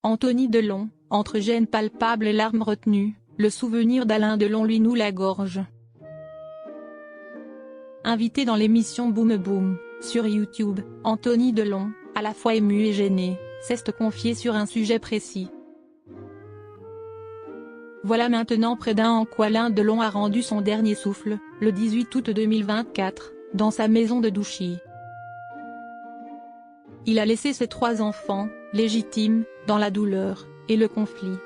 Anthony Delon, entre gêne palpable et larmes retenues, le souvenir d'Alain Delon lui noue la gorge. Invité dans l'émission Boom Boom, sur YouTube, Anthony Delon, à la fois ému et gêné, s'est confié sur un sujet précis. Voilà maintenant près d'un an qu'Alain Delon a rendu son dernier souffle, le 18 août 2024, dans sa maison de Douchy. Il a laissé ses 3 enfants, légitimes, dans la douleur et le conflit.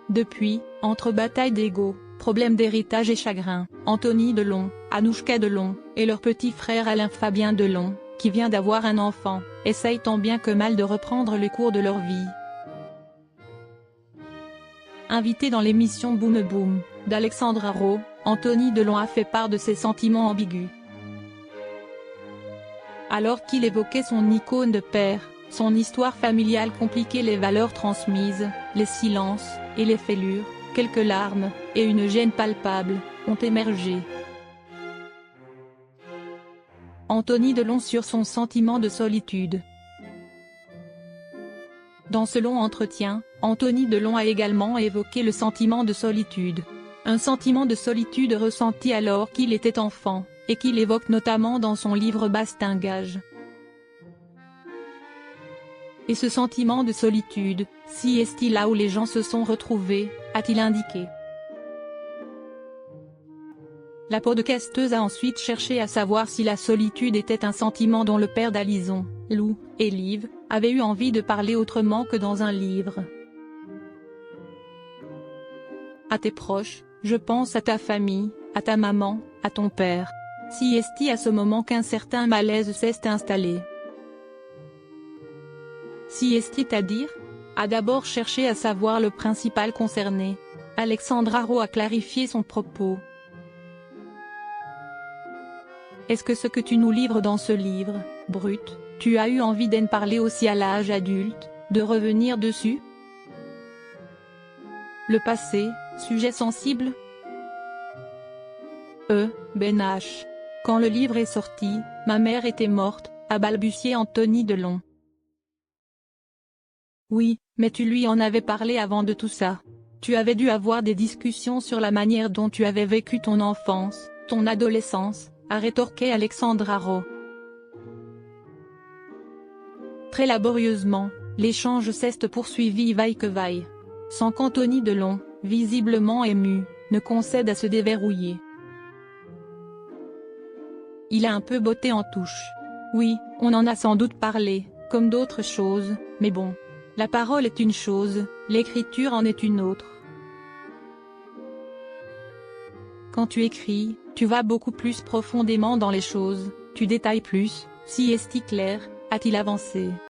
Depuis, entre bataille d'ego, problèmes d'héritage et chagrin, Anthony Delon, Anouchka Delon, et leur petit frère Alain Fabien Delon, qui vient d'avoir un enfant, essayent tant bien que mal de reprendre le cours de leur vie. Invité dans l'émission Boom Boom, d'Alexandre Haro, Anthony Delon a fait part de ses sentiments ambigus. Alors qu'il évoquait son icône de père, son histoire familiale compliquée, les valeurs transmises, les silences, et les fêlures, quelques larmes, et une gêne palpable, ont émergé. Anthony Delon sur son sentiment de solitude. Dans ce long entretien, Anthony Delon a également évoqué le sentiment de solitude. Un sentiment de solitude ressenti alors qu'il était enfant, et qu'il évoque notamment dans son livre Bastingage. Et ce sentiment de solitude, si est-il là où les gens se sont retrouvés, a-t-il indiqué. La podcasteuse a ensuite cherché à savoir si la solitude était un sentiment dont le père d'Alison, Lou, et Liv, avait eu envie de parler autrement que dans un livre. À tes proches, je pense à ta famille, à ta maman, à ton père. Si est-il à ce moment qu'un certain malaise s'est installé. Si est-il à dire, a d'abord cherché à savoir le principal concerné. Alexandre Haro a clarifié son propos. Est-ce que ce que tu nous livres dans ce livre, brut, tu as eu envie d'en parler aussi à l'âge adulte, de revenir dessus? Le passé, sujet sensible? Ben H. Quand le livre est sorti, ma mère était morte, a balbutié Anthony Delon. Oui, mais tu lui en avais parlé avant de tout ça. Tu avais dû avoir des discussions sur la manière dont tu avais vécu ton enfance, ton adolescence, a rétorqué Alexandre Haro. Très laborieusement, l'échange s'est poursuivi vaille que vaille. Sans qu'Anthony Delon, visiblement ému, ne concède à se déverrouiller. Il a un peu botté en touche. Oui, on en a sans doute parlé, comme d'autres choses, mais bon. La parole est une chose, l'écriture en est une autre. Quand tu écris, tu vas beaucoup plus profondément dans les choses, tu détailles plus, si est-il clair, a-t-il avancé.